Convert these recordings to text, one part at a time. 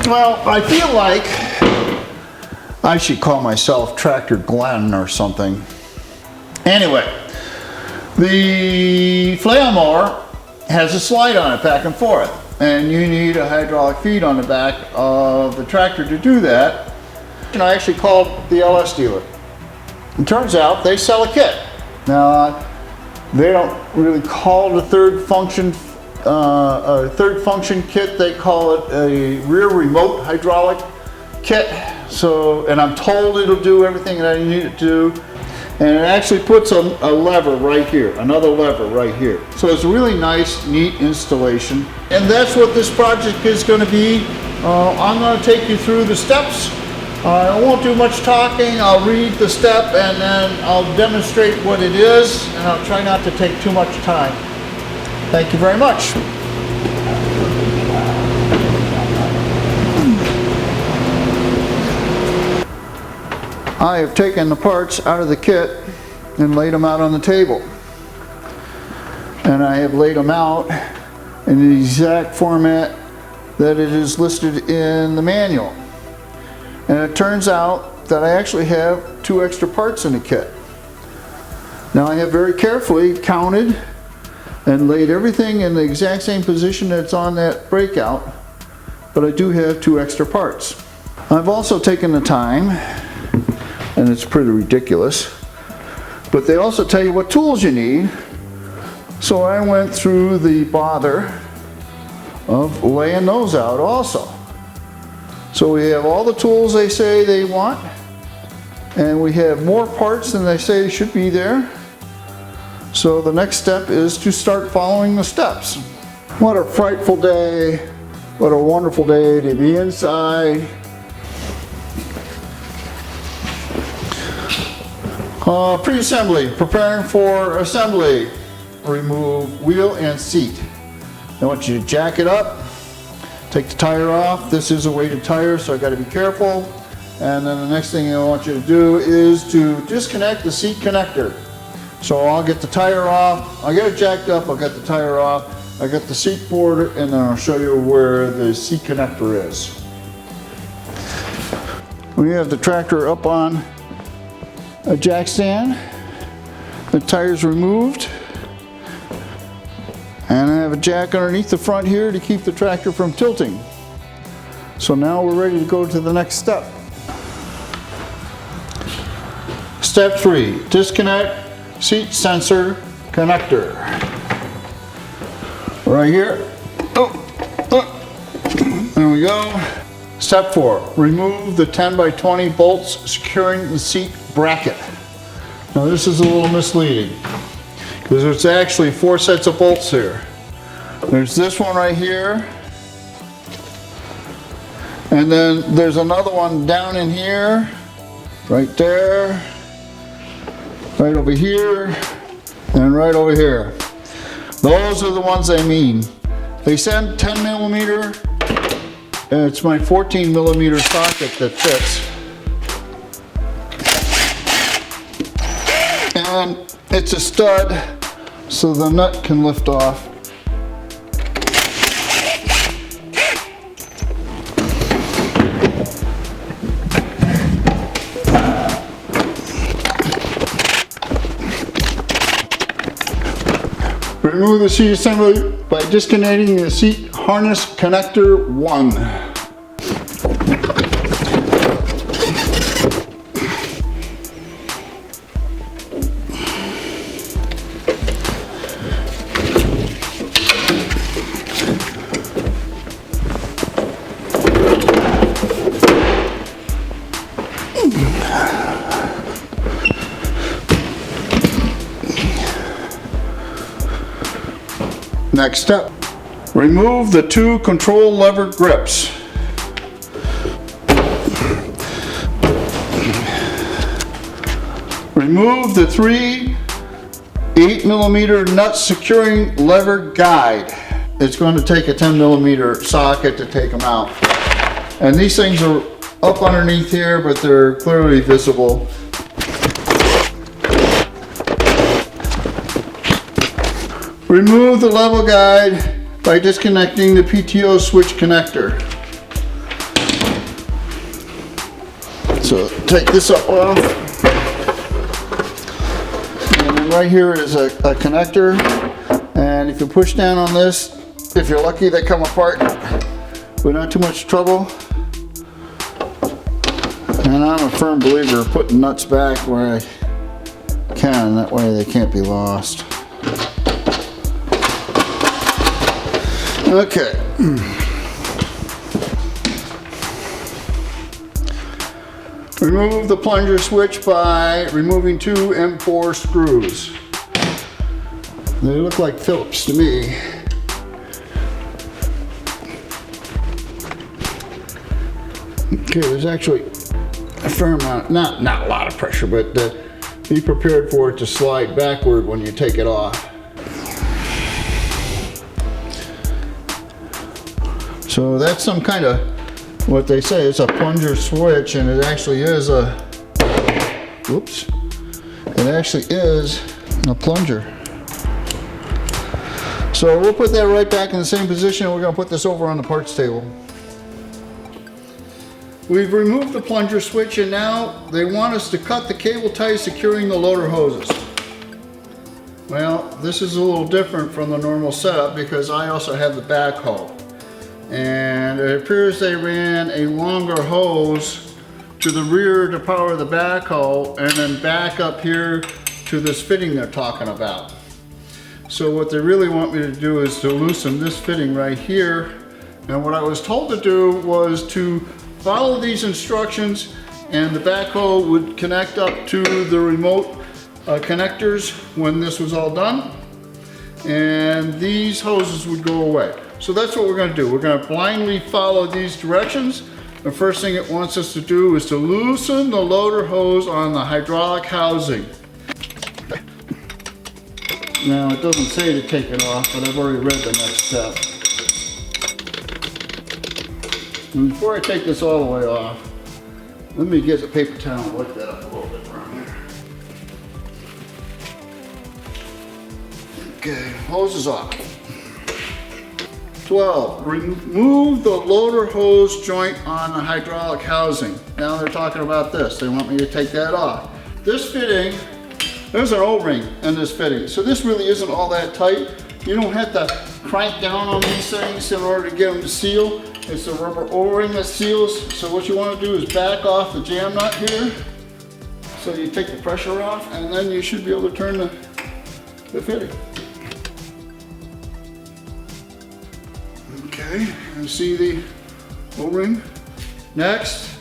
Well, I feel like I should call myself Tractor Glenn or something. Anyway, the flail mower has a slide on it back and forth, and you need a hydraulic feed on the back of the tractor to do that. And I actually called the LS dealer. It turns out they sell a kit. Now, they don't really call it a third function kit. They call it a rear remote hydraulic kit. So, and I'm told it'll do everything that I need it to do. And it actually puts a lever right here, another lever right here. So it's a really nice, neat installation. And that's what this project is going to be. I'm going to take you through the steps. I won't do much talking. I'll read the step and then I'll demonstrate what it is, and I'll try not to take too much time. Thank you very much. I have taken the parts out of the kit and laid them out on the table. And I have laid them out in the exact format that it is listed in the manual. And it turns out that I actually have 2 extra parts in the kit. Now I have very carefully counted and laid everything in the exact same position that's on that breakout, but I do have 2 extra parts. I've also taken the time, and it's pretty ridiculous, but they also tell you what tools you need. So I went through the bother of laying those out also. So we have all the tools they say they want, and we have more parts than they say should be there. So the next step is to start following the steps. What a frightful day. What a wonderful day to be inside. Pre-assembly, preparing for assembly. Remove wheel and seat. I want you to jack it up, take the tire off. This is a weighted tire, so I got to be careful. And then the next thing I want you to do is to disconnect the seat connector. So I'll get the tire off, I'll get it jacked up, I'll get the tire off, I got the seat board, and then I'll show you where the seat connector is. We have the tractor up on a jack stand, the tire's removed, and I have a jack underneath the front here to keep the tractor from tilting. So now we're ready to go to the next step. Step 3, disconnect seat sensor connector. Right here. There we go. Step 4, remove the 10x20 bolts securing the seat bracket. Now this is a little misleading because there's actually 4 sets of bolts here. There's this one right here, and then there's another one down in here, right there, right over here, and right over here. Those are the ones I mean. They send 10 millimeter, and it's my 14 millimeter socket that fits. And it's a stud, so the nut can lift off. Remove the seat assembly by disconnecting the seat harness connector 1. Next step, remove the 2 control lever grips. Remove the 3 8mm nut securing lever guide. It's going to take a 10mm socket to take them out. And these things are up underneath here, but they're clearly visible. Remove the level guide by disconnecting the PTO switch connector. So take this up off. And then right here is a connector. And if you push down on this, if you're lucky, they come apart with not too much trouble. And I'm a firm believer of putting nuts back where I can, that way they can't be lost. Okay. Remove the plunger switch by removing 2 M4 screws. They look like Phillips to me. Okay, there's actually a fair amount, not a lot of pressure, but be prepared for it to slide backward when you take it off. So that's some kind of, what they say, it's a plunger switch, and it actually is a, whoops, it actually is a plunger. So we'll put that right back in the same position. We're going to put this over on the parts table. We've removed the plunger switch, and now they want us to cut the cable ties securing the loader hoses. Well, this is a little different from the normal setup because I also have the backhoe. And it appears they ran a longer hose to the rear to power the backhoe and then back up here to this fitting they're talking about. So what they really want me to do is to loosen this fitting right here. And what I was told to do was to follow these instructions, and the backhoe would connect up to the remote connectors when this was all done, and these hoses would go away. So that's what we're going to do. We're going to blindly follow these directions. The first thing it wants us to do is to loosen the loader hose on the hydraulic housing. Now it doesn't say to take it off, but I've already read the next step. And before I take this all the way off, let me get a paper towel and wipe that up a little bit around here. Okay, hose is off. 12, remove the loader hose joint on the hydraulic housing. Now they're talking about this. They want me to take that off. This fitting, there's an O-ring in this fitting. So this really isn't all that tight. You don't have to crank down on these things in order to get them to seal. It's a rubber O-ring that seals. So what you want to do is back off the jam nut here. So you take the pressure off, and then you should be able to turn the fitting. Okay, you see the O-ring? Next,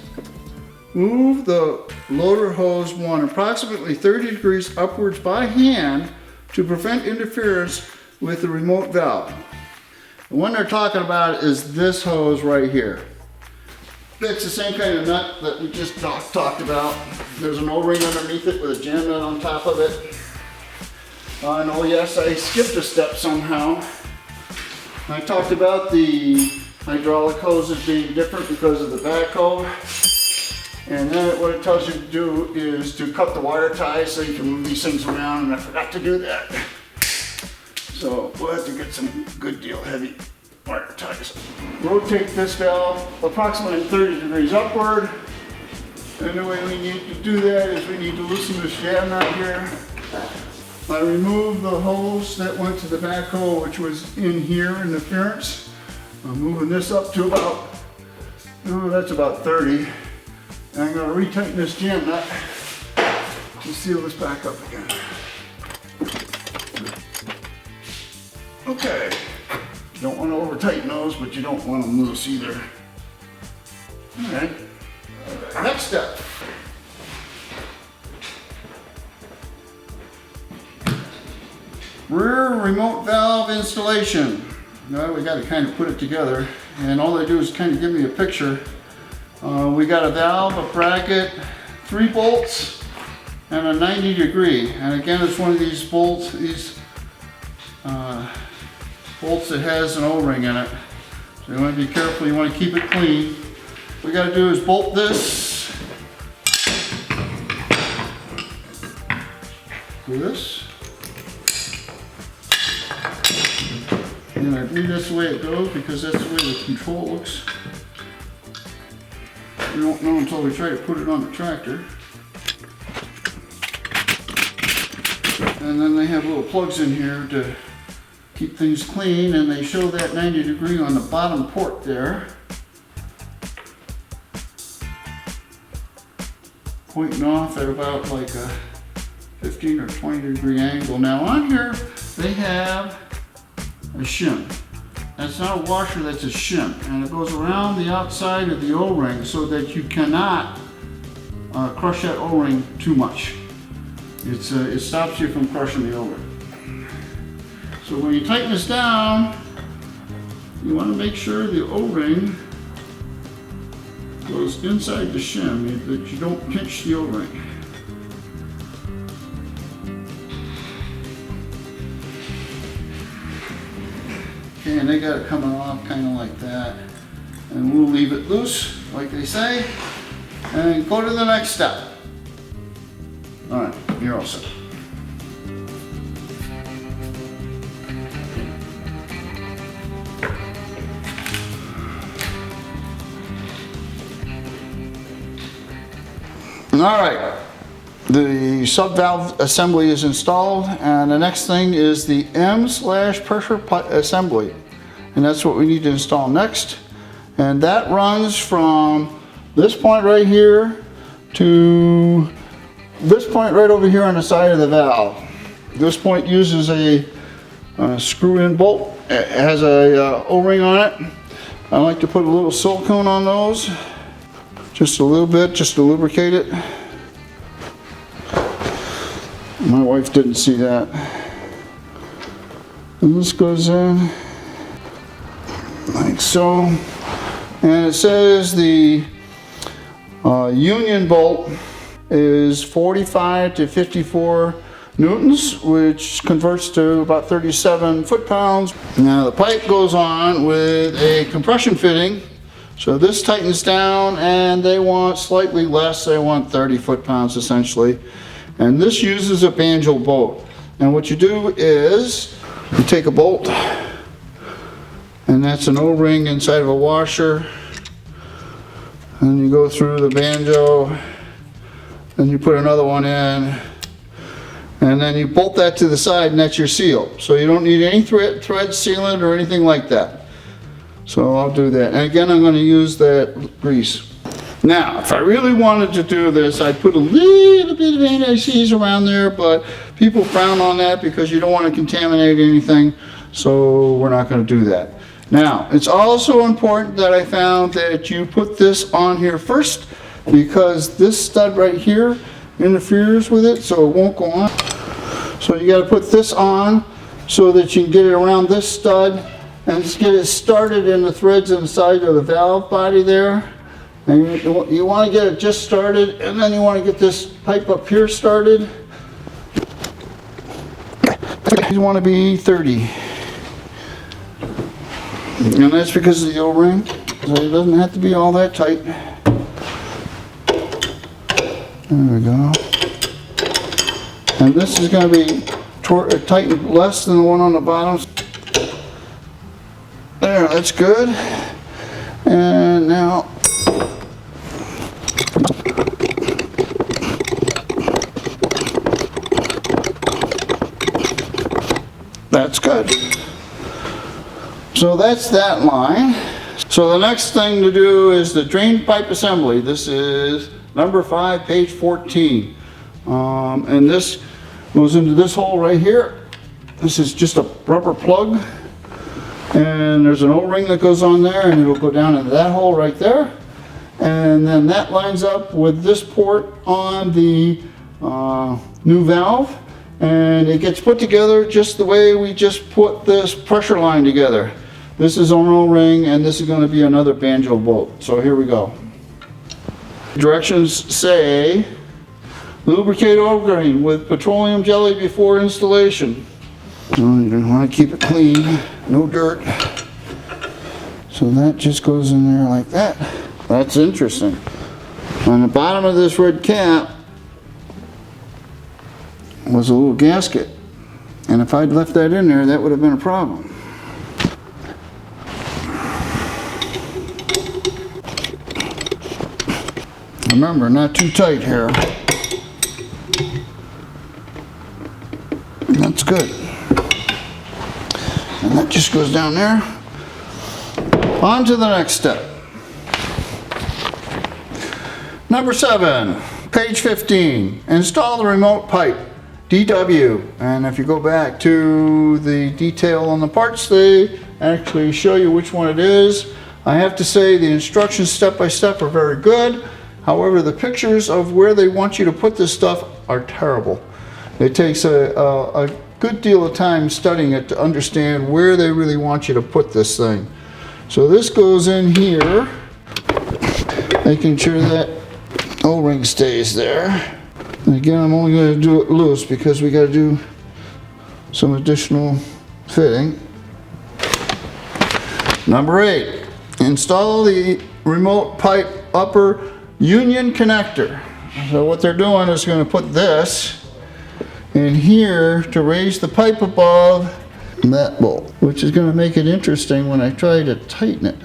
move the loader hose one approximately 30 degrees upwards by hand to prevent interference with the remote valve. The one they're talking about is this hose right here. It's the same kind of nut that we just talked about. There's an O-ring underneath it with a jam nut on top of it. And oh yes, I skipped a step somehow. I talked about the hydraulic hoses being different because of the backhoe. And then what it tells you to do is to cut the wire ties so you can move these things around, and I forgot to do that. So we'll have to get some good deal heavy wire ties. Rotate this valve approximately 30 degrees upward. And the way we need to do that is we need to loosen this jam nut here. I removed the hose that went to the backhoe, which was in here, interference. I'm moving this up to about, that's about 30. And I'm going to retighten this jam nut to seal this back up again. Okay, you don't want to over tighten those, but you don't want them loose either. All right, next step. Rear remote valve installation. Well, we got to kind of put it together, and all they do is kind of give me a picture. We got a valve, a bracket, 3 bolts, and a 90 degree. And again, it's one of these bolts, bolts that has an O-ring in it. So you want to be careful, you want to keep it clean. What we got to do is bolt this to this. And I believe that's the way it goes because that's the way the control looks. We won't know until we try to put it on the tractor. And then they have little plugs in here to keep things clean, and they show that 90 degree on the bottom port there. Pointing off at about like a 15 or 20 degree angle. Now on here, they have a shim. That's not a washer, that's a shim. And it goes around the outside of the O-ring so that you cannot crush that O-ring too much. It stops you from crushing the O-ring. So when you tighten this down, you want to make sure the O-ring goes inside the shim, that you don't pinch the O-ring. Okay, and they got it coming off kind of like that. And we'll leave it loose, like they say, and go to the next step. All right, you're all set. All right, the sub-valve assembly is installed, and the next thing is the M/pressure assembly, and that's what we need to install next. And that runs from this point right here to this point right over here on the side of the valve. This point uses a screw-in bolt. It has a O-ring on it. I like to put a little silicone on those. Just a little bit, just to lubricate it. My wife didn't see that. And this goes in like so. And it says the union bolt is 45 to 54 newtons, which converts to about 37 foot-pounds. Now the pipe goes on with a compression fitting. So this tightens down, and they want slightly less. They want 30 foot-pounds essentially. And this uses a banjo bolt. And what you do is you take a bolt, and that's an O-ring inside of a washer, and you go through the banjo, and you put another one in, and then you bolt that to the side, and that's your seal. So you don't need any thread sealant or anything like that. So I'll do that. And again, I'm going to use that grease. Now, if I really wanted to do this, I'd put a little bit of anti-seize around there, but people frown on that because you don't want to contaminate anything, so we're not going to do that. Now, it's also important that I found that you put this on here first, because this stud right here interferes with it, so it won't go on. So you got to put this on so that you can get it around this stud and just get it started in the threads inside of the valve body there. And you want to get it just started, and then you want to get this pipe up here started. You want to be 30. And that's because of the O-ring. So it doesn't have to be all that tight. There we go. And this is going to be tightened less than the one on the bottom. There, that's good. And now that's good. So that's that line. So the next thing to do is the drain pipe assembly. This is number 5, page 14. And this goes into this hole right here. This is just a rubber plug. And there's an O-ring that goes on there, and it'll go down into that hole right there. And then that lines up with this port on the new valve. And it gets put together just the way we just put this pressure line together. This is an O-ring, and this is going to be another banjo bolt. So here we go. Directions say, lubricate O-ring with petroleum jelly before installation. So you want to keep it clean, no dirt. So that just goes in there like that. That's interesting. On the bottom of this red cap was a little gasket. And if I'd left that in there, that would have been a problem. Remember, not too tight here. And that's good. And that just goes down there. On to the next step. Number 7, page 15. Install the remote pipe, DW. And if you go back to the detail on the parts, they actually show you which one it is. I have to say the instructions step by step are very good. However, the pictures of where they want you to put this stuff are terrible. It takes a good deal of time studying it to understand where they really want you to put this thing. So this goes in here, making sure that O-ring stays there. And again, I'm only going to do it loose because we got to do some additional fitting. Number 8, install the remote pipe upper union connector. So what they're doing is going to put this in here to raise the pipe above that bolt, which is going to make it interesting when I try to tighten it.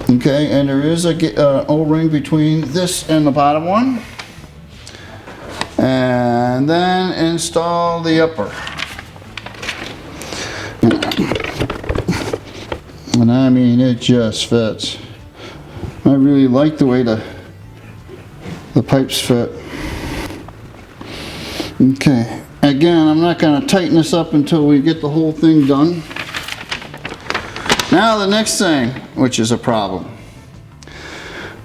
Okay, and there is a O-ring between this and the bottom one. And then install the upper. And I mean, it just fits. I really like the way the pipes fit. Okay, again, I'm not going to tighten this up until we get the whole thing done. Now the next thing, which is a problem.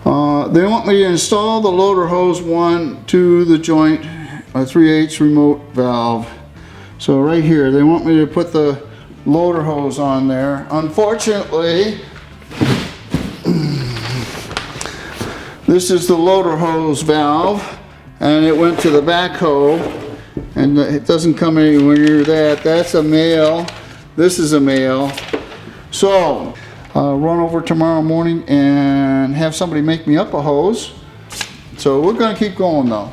They want me to install the loader hose 1 to the joint, a 3/8 remote valve. So right here, they want me to put the loader hose on there. Unfortunately, this is the loader hose valve, and it went to the backhoe, and it doesn't come anywhere near that. That's a male. This is a male. So, run over tomorrow morning and have somebody make me up a hose. So we're going to keep going though.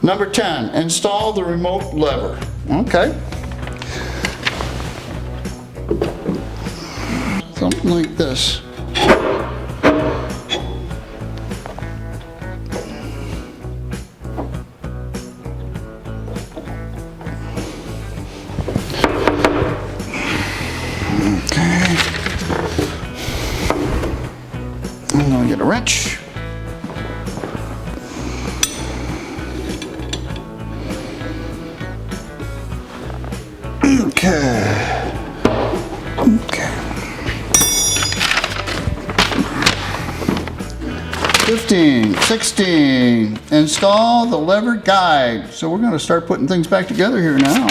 Number 10, install the remote lever. Okay. Something like this. Okay. I'm going to get a wrench. Okay. 15, 16, install the lever guide. So we're going to start putting things back together here now.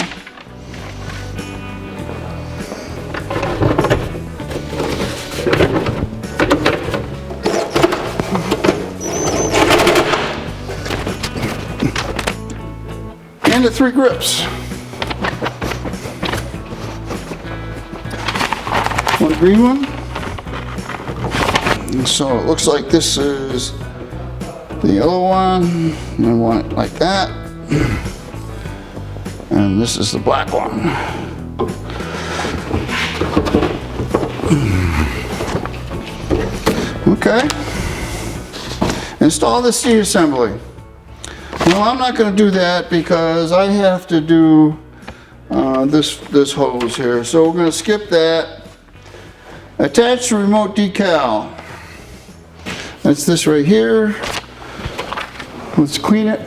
And the 3 grips. One green one. And so it looks like this is the yellow one. And I want it like that. And this is the black one. Okay. Install the seat assembly. Well, I'm not going to do that because I have to do this hose here. So we're going to skip that. Attach the remote decal. That's this right here. Let's clean it.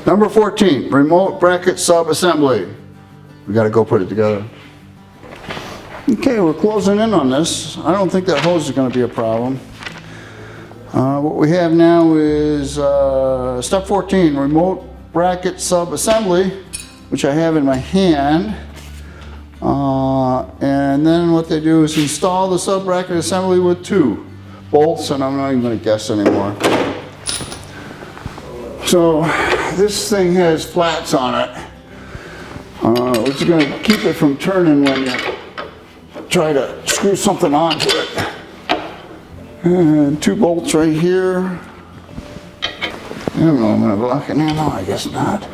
Number 14, remote bracket sub-assembly. We got to go put it together. Okay, we're closing in on this. I don't think that hose is going to be a problem. What we have now is step 14, remote bracket sub-assembly, which I have in my hand. And then what they do is install the sub-bracket assembly with 2 bolts, and I'm not even going to guess anymore. So this thing has flats on it, which is going to keep it from turning when you try to screw something onto it. And 2 bolts right here. I don't know, I'm going to block it now. No, I guess not.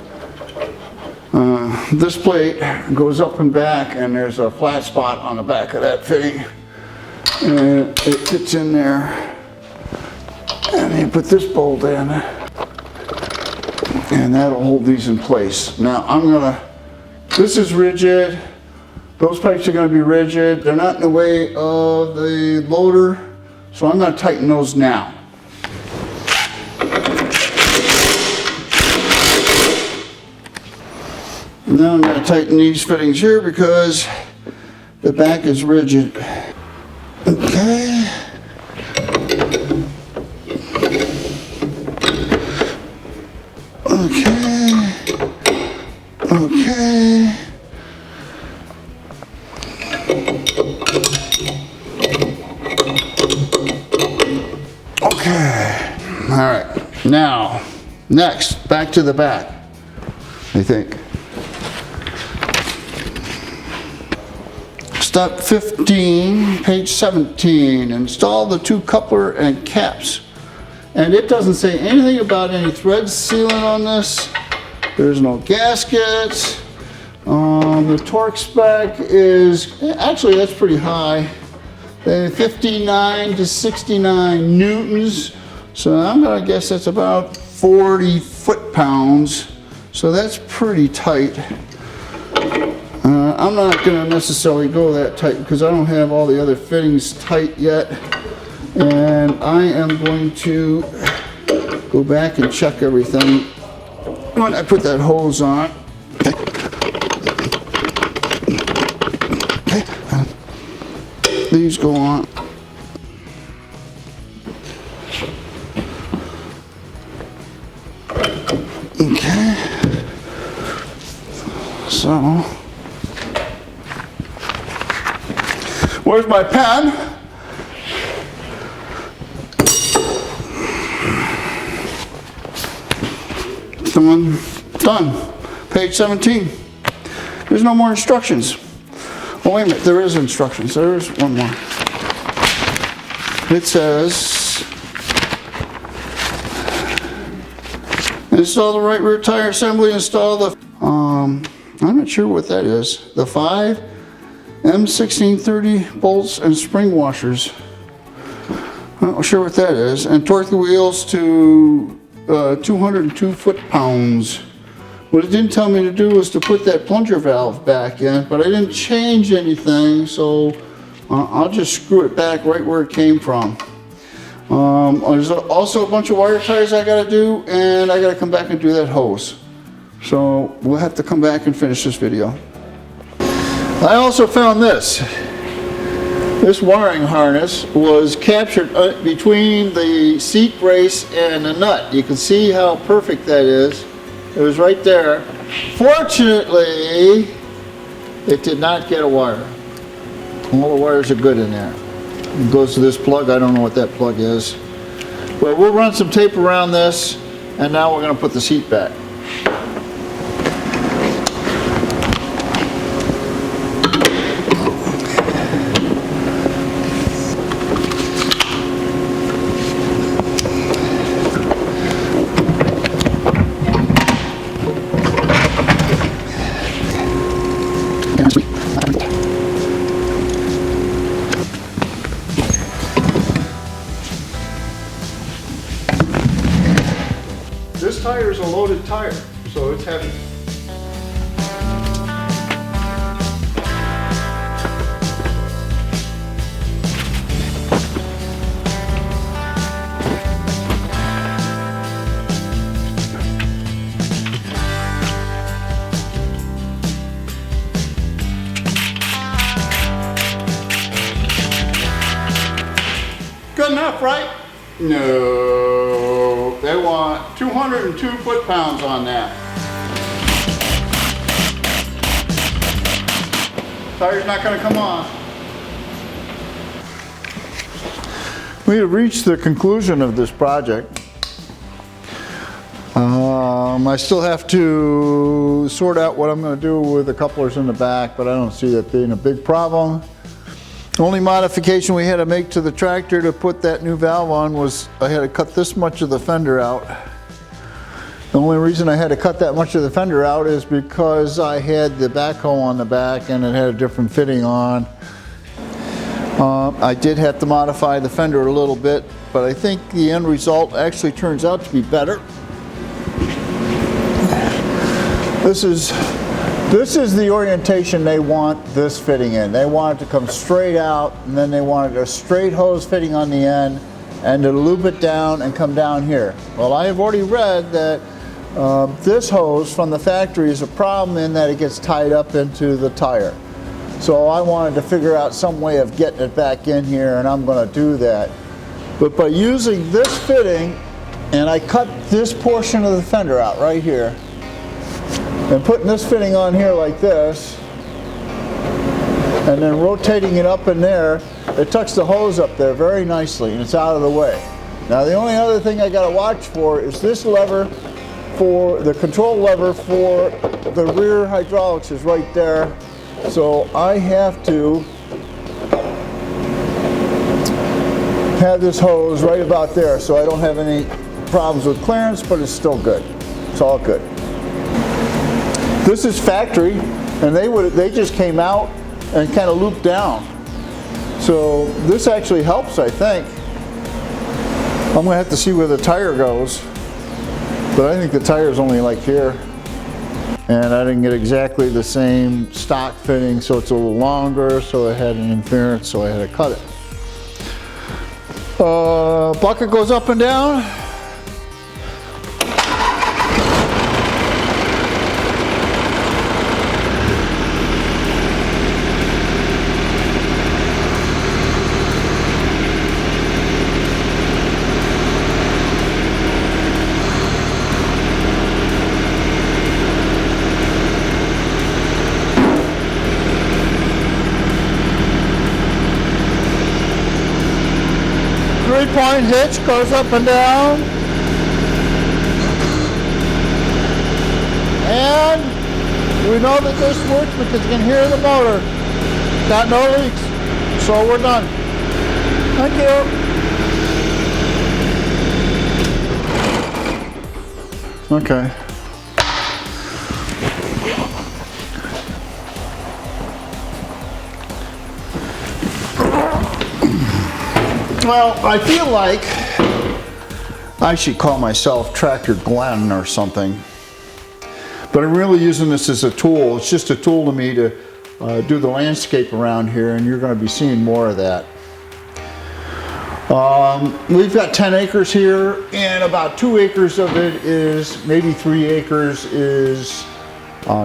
This plate goes up and back, and there's a flat spot on the back of that fitting. And it fits in there. And you put this bolt in, and that'll hold these in place. Now this is rigid. Those pipes are going to be rigid. They're not in the way of the loader, so I'm going to tighten those now. Now I'm going to tighten these fittings here because the back is rigid. Okay. Okay. Okay. Okay. All right. Now, next, back to the back, I think. Step 15, page 17, install the 2 coupler and caps. And it doesn't say anything about any thread sealant on this. There's no gaskets. The torque spec is, actually that's pretty high. 59 to 69 newtons. So I'm gonna guess that's about 40 foot-pounds. So that's pretty tight. I'm not going to necessarily go that tight because I don't have all the other fittings tight yet. And I am going to go back and check everything when I put that hose on. Okay. These go on. Okay. So. Where's my pen? Done. Page 17. There's no more instructions. Oh, wait a minute. There is instructions. There is one more. It says, install the right rear tire assembly, install the, I'm not sure what that is. The 5 M1630 bolts and spring washers. I'm not sure what that is. And torque the wheels to 202 foot-pounds. What it didn't tell me to do was to put that plunger valve back in, but I didn't change anything, so I'll just screw it back right where it came from. There's also a bunch of wire ties I gotta do, and I gotta come back and do that hose. So we'll have to come back and finish this video. I also found this. This wiring harness was captured between the seat brace and the nut. You can see how perfect that is. It was right there. Fortunately, it did not get a wire. All the wires are good in there. It goes to this plug. I don't know what that plug is. But we'll run some tape around this, and now we're going to put the seat back. This tire is a loaded tire, so it's heavy. Good enough, right? No, they want 202 foot-pounds on that. Tire's not going to come on. We have reached the conclusion of this project. I still have to sort out what I'm going to do with the couplers in the back, but I don't see that being a big problem. The only modification we had to make to the tractor to put that new valve on was I had to cut this much of the fender out. The only reason I had to cut that much of the fender out is because I had the backhoe on the back and it had a different fitting on. I did have to modify the fender a little bit, but I think the end result actually turns out to be better. This is the orientation they want this fitting in. They want it to come straight out, and then they wanted a straight hose fitting on the end and to loop it down and come down here. Well, I have already read that this hose from the factory is a problem in that it gets tied up into the tire. So I wanted to figure out some way of getting it back in here, and I'm going to do that. But by using this fitting, and I cut this portion of the fender out right here, and putting this fitting on here like this, and then rotating it up in there, it tucks the hose up there very nicely, and it's out of the way. Now the only other thing I got to watch for is this lever for the control lever for the rear hydraulics is right there. So I have to have this hose right about there so I don't have any problems with clearance, but it's still good. It's all good. This is factory, and they just came out and kind of looped down. So this actually helps, I think. I'm gonna have to see where the tire goes, but I think the tire is only like here. And I didn't get exactly the same stock fitting, so it's a little longer, so I had an interference, so I had to cut it. Bucket goes up and down. Three-point hitch goes up and down. And we know that this works because you can hear the motor. Got no leaks. So we're done. Thank you. Okay. Well, I feel like I should call myself Tractor Glenn or something. But I'm really using this as a tool. It's just a tool to me to do the landscape around here, and you're going to be seeing more of that. We've got 10 acres here, and about 2 acres of it is, maybe 3 acres is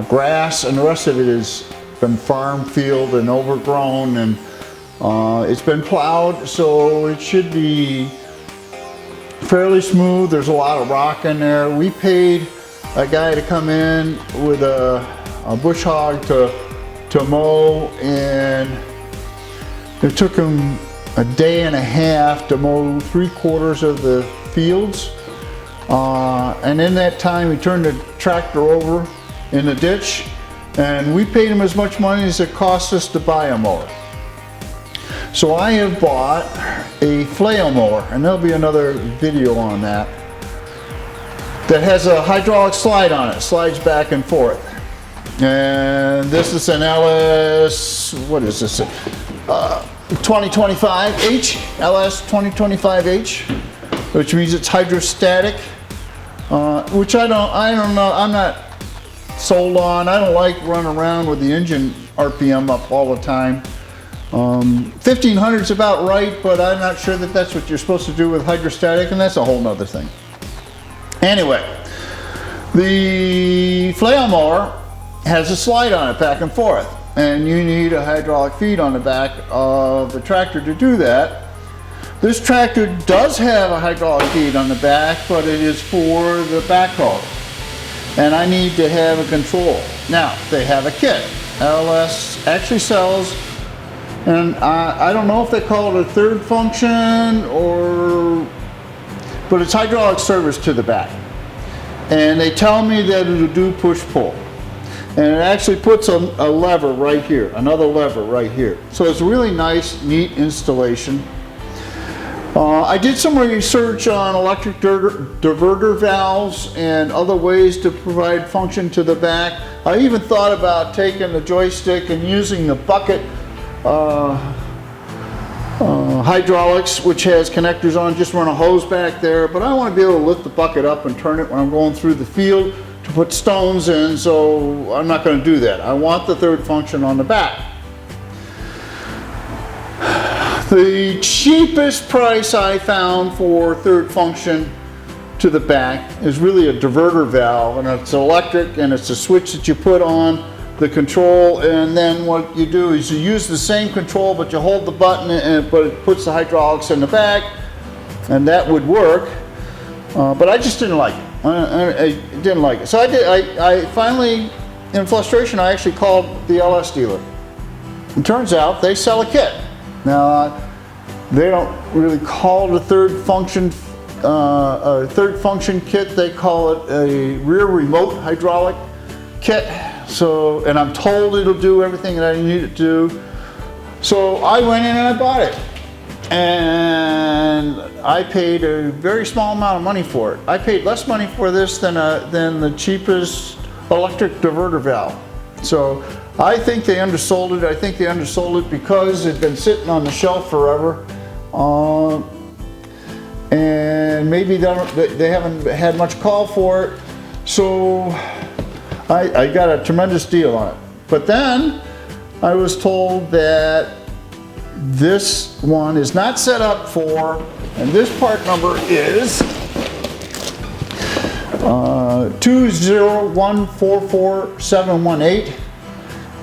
grass, and the rest of it has been farm field and overgrown, and it's been plowed, so it should be fairly smooth. There's a lot of rock in there. We paid a guy to come in with a bush hog to mow, and it took him a day and a half to mow 3/4 of the fields. And in that time, he turned the tractor over in the ditch, and we paid him as much money as it cost us to buy a mower. So I have bought a flail mower, and there'll be another video on that, that has a hydraulic slide on it, slides back and forth. And this is an LS, what is this? 2025H, LS 2025H, which means it's hydrostatic, which I don't know, I'm not sold on. I don't like running around with the engine RPM up all the time. 1500 is about right, but I'm not sure that that's what you're supposed to do with hydrostatic, and that's a whole nother thing. Anyway, the flail mower has a slide on it back and forth, and you need a hydraulic feed on the back of the tractor to do that. This tractor does have a hydraulic feed on the back, but it is for the backhoe, and I need to have a control. Now, they have a kit. LS actually sells, and I don't know if they call it a third function but it's hydraulic service to the back. And they tell me that it'll do push-pull. And it actually puts a lever right here, another lever right here. So it's a really nice, neat installation. I did some research on electric diverter valves and other ways to provide function to the back. I even thought about taking the joystick and using the bucket hydraulics, which has connectors on, just run a hose back there. But I want to be able to lift the bucket up and turn it when I'm going through the field to put stones in, so I'm not going to do that. I want the third function on the back. The cheapest price I found for third function to the back is really a diverter valve, and it's electric, and it's a switch that you put on the control, and then what you do is you use the same control, but you hold the button, but it puts the hydraulics in the back, and that would work. But I just didn't like it. I didn't like it. So I finally, in frustration, I actually called the LS dealer. It turns out they sell a kit. Now, they don't really call it a third function kit. They call it a rear remote hydraulic kit. So, and I'm told it'll do everything that I need it to do. So I went in and I bought it. And I paid a very small amount of money for it. I paid less money for this than the cheapest electric diverter valve. So I think they undersold it. I think they undersold it because it's been sitting on the shelf forever. And maybe they haven't had much call for it. So I got a tremendous deal on it. But then I was told that this one is not set up for, and this part number is 201444718,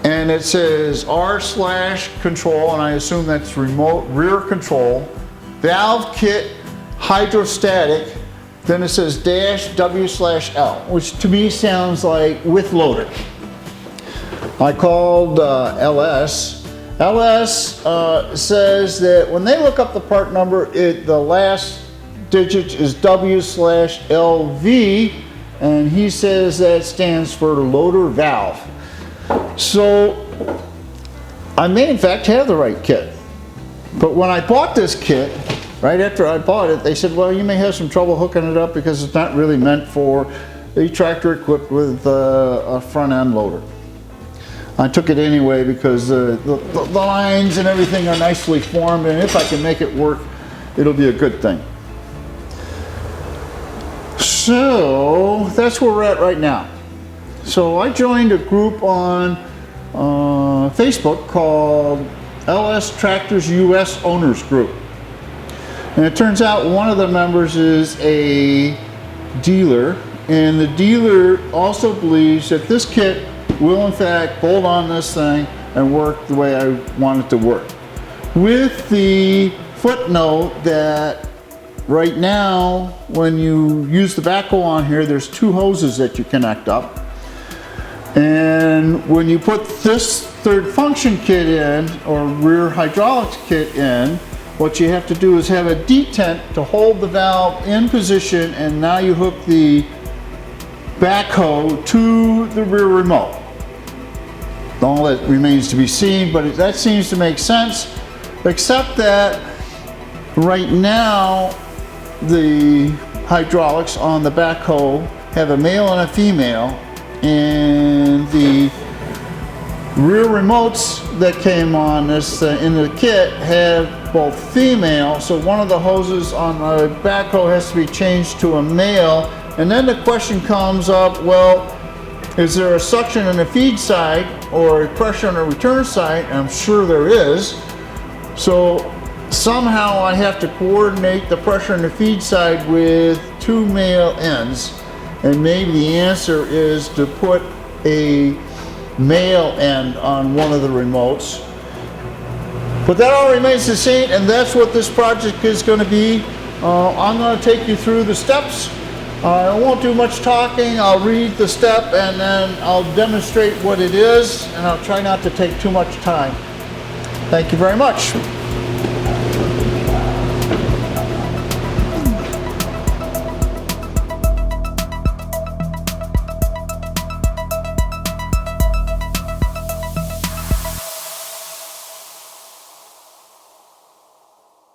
and it says R/control, and I assume that's remote rear control, valve kit hydrostatic, then it says -W/L, which to me sounds like with loader. I called LS. LS says that when they look up the part number, the last digit is W/LV, and he says that stands for loader valve. So I may in fact have the right kit. But when I bought this kit, right after I bought it, they said, well, you may have some trouble hooking it up because it's not really meant for a tractor equipped with a front end loader. I took it anyway because the lines and everything are nicely formed, and if I can make it work, it'll be a good thing. So that's where we're at right now. So I joined a group on Facebook called LS Tractors US Owners Group. And it turns out one of the members is a dealer, and the dealer also believes that this kit will in fact bolt on this thing and work the way I want it to work. With the footnote that right now, when you use the backhoe on here, there's two hoses that you connect up. And when you put this third function kit in, or rear hydraulics kit in, what you have to do is have a detent to hold the valve in position, and now you hook the backhoe to the rear remote. All that remains to be seen, but that seems to make sense, except that right now the hydraulics on the backhoe have a male and a female, and the rear remotes that came on this in the kit have both female, so one of the hoses on the backhoe has to be changed to a male. And then the question comes up, well, is there a suction on the feed side or a pressure on the return side? And I'm sure there is. So somehow I have to coordinate the pressure on the feed side with two male ends. And maybe the answer is to put a male end on one of the remotes. But that all remains the same, and that's what this project is going to be. I'm going to take you through the steps. I won't do much talking. I'll read the step and then I'll demonstrate what it is, and I'll try not to take too much time. Thank you very much.